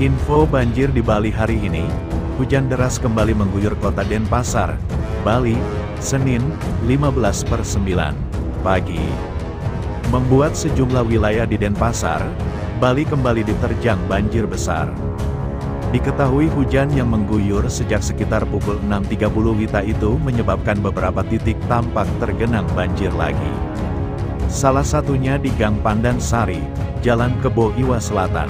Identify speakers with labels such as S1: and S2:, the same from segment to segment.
S1: Info banjir di Bali hari ini, hujan deras kembali mengguyur kota Denpasar, Bali, Senin, 15/9 pagi. Membuat sejumlah wilayah di Denpasar, Bali kembali diterjang banjir besar. Diketahui hujan yang mengguyur sejak sekitar pukul 6.30 WITA itu menyebabkan beberapa titik tampak tergenang banjir lagi. Salah satunya di Gang Pandan Sari, Jalan Kebo Iwa Selatan.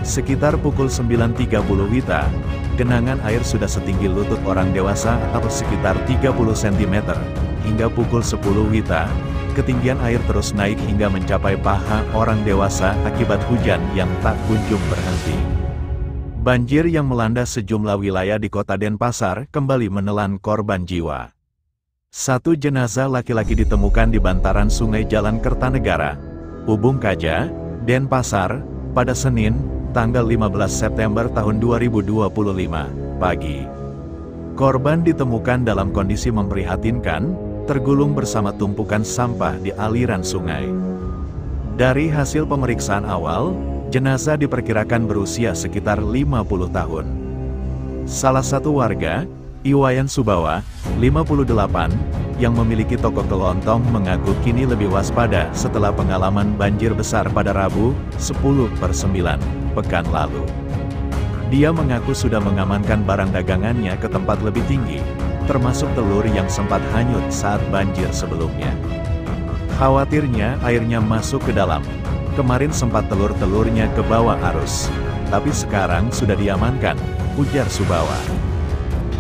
S1: Sekitar pukul 9.30 WITA, genangan air sudah setinggi lutut orang dewasa atau sekitar 30 cm. Hingga pukul 10 WITA, ketinggian air terus naik hingga mencapai paha orang dewasa akibat hujan yang tak kunjung berhenti. Banjir yang melanda sejumlah wilayah di kota Denpasar kembali menelan korban jiwa. Satu jenazah laki-laki ditemukan di bantaran sungai Jalan Kertanegara, Ubung Kaja, Denpasar, pada Senin, tanggal 15 September tahun 2025, pagi. Korban ditemukan dalam kondisi memprihatinkan, tergulung bersama tumpukan sampah di aliran sungai. Dari hasil pemeriksaan awal, jenazah diperkirakan berusia sekitar 50 tahun. Salah satu warga, Iwayan Subawa, 58, yang memiliki toko kelontong mengaku kini lebih waspada setelah pengalaman banjir besar pada Rabu, 10/9, pekan lalu. Dia mengaku sudah mengamankan barang dagangannya ke tempat lebih tinggi, termasuk telur yang sempat hanyut saat banjir sebelumnya. Khawatirnya airnya masuk ke dalam. Kemarin sempat telur-telurnya ke bawah arus, tapi sekarang sudah diamankan, ujar Subawa.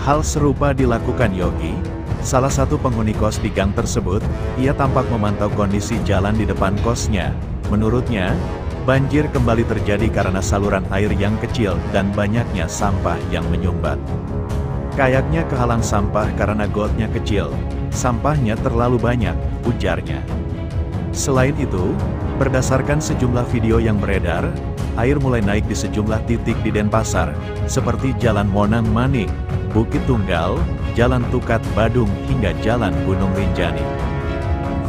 S1: Hal serupa dilakukan Yogi, salah satu penghuni kos di gang tersebut. Ia tampak memantau kondisi jalan di depan kosnya. Menurutnya, banjir kembali terjadi karena saluran air yang kecil dan banyaknya sampah yang menyumbat. Kayaknya kehalang sampah karena gotnya kecil, sampahnya terlalu banyak, ujarnya. Selain itu, berdasarkan sejumlah video yang beredar, air mulai naik di sejumlah titik di Denpasar, seperti Jalan Monang Manik, Bukit Tunggal, Jalan Tukat Badung hingga Jalan Gunung Rinjani.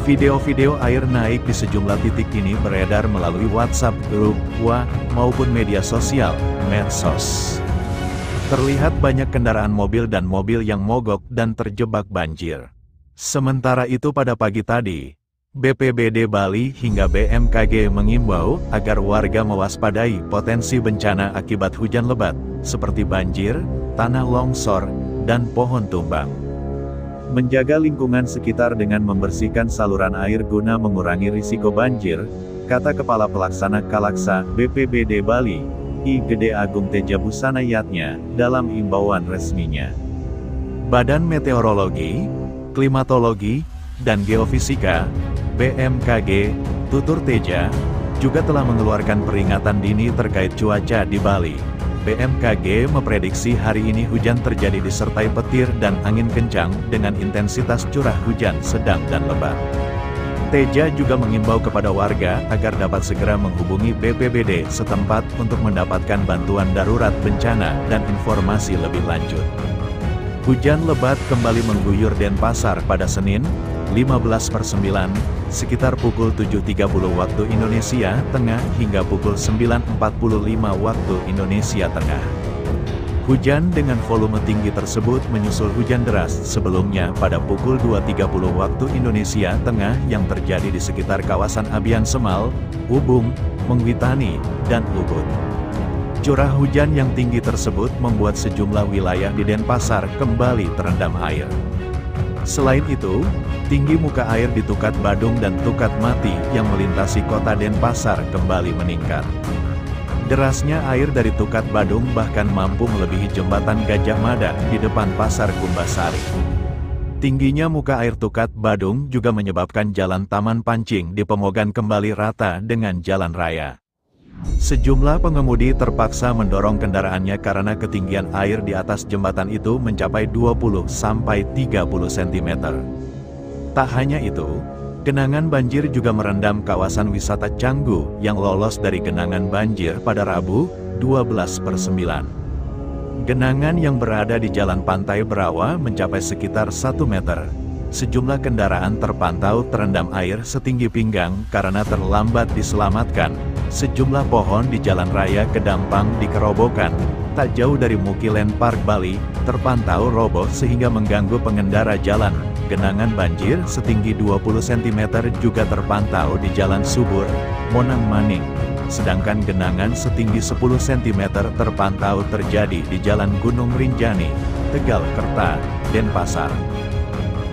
S1: Video-video air naik di sejumlah titik ini beredar melalui WhatsApp grup, WA, maupun media sosial, medsos. Terlihat banyak kendaraan mobil dan mobil yang mogok dan terjebak banjir. Sementara itu pada pagi tadi, BPBD Bali hingga BMKG mengimbau agar warga mewaspadai potensi bencana akibat hujan lebat, seperti banjir, tanah longsor, dan pohon tumbang. Menjaga lingkungan sekitar dengan membersihkan saluran air guna mengurangi risiko banjir, kata Kepala Pelaksana Kalaksa BPBD Bali, I Gede Agung Teja Busanayatnya, dalam imbauan resminya. Badan Meteorologi, Klimatologi, dan Geofisika, BMKG, tutur Teja, juga telah mengeluarkan peringatan dini terkait cuaca di Bali. BMKG memprediksi hari ini hujan terjadi disertai petir dan angin kencang dengan intensitas curah hujan sedang dan lebat. Teja juga mengimbau kepada warga agar dapat segera menghubungi BPBD setempat untuk mendapatkan bantuan darurat bencana dan informasi lebih lanjut. Hujan lebat kembali mengguyur Denpasar pada Senin, 15/9, sekitar pukul 7.30 waktu Indonesia Tengah hingga pukul 9.45 waktu Indonesia Tengah. Hujan dengan volume tinggi tersebut menyusul hujan deras sebelumnya pada pukul 2.30 waktu Indonesia Tengah yang terjadi di sekitar kawasan Abian Semal, Ubung, Mengwitani, dan Ubud. Curah hujan yang tinggi tersebut membuat sejumlah wilayah di Denpasar kembali terendam air. Selain itu, tinggi muka air di Tukat Badung dan Tukat Mati yang melintasi kota Denpasar kembali meningkat. Derasnya air dari Tukat Badung bahkan mampu melebihi jembatan Gajah Mada di depan Pasar Kumbasari. Tingginya muka air Tukat Badung juga menyebabkan jalan Taman Pancing di Pemogan kembali rata dengan jalan raya. Sejumlah pengemudi terpaksa mendorong kendaraannya karena ketinggian air di atas jembatan itu mencapai 20-30 cm. Tak hanya itu, genangan banjir juga merendam kawasan wisata Canggu yang lolos dari genangan banjir pada Rabu, 12/9. Genangan yang berada di jalan pantai Berawa mencapai sekitar 1 meter. Sejumlah kendaraan terpantau terendam air setinggi pinggang karena terlambat diselamatkan, Sejumlah pohon di Jalan Raya Kedampang di Kerobokan, tak jauh dari Mukilen Park Bali, terpantau roboh sehingga mengganggu pengendara jalan. Genangan banjir setinggi 20 cm juga terpantau di Jalan Subur, Monang Maning. Sedangkan genangan setinggi 10 cm terpantau terjadi di Jalan Gunung Rinjani, Tegal Kerta, Denpasar.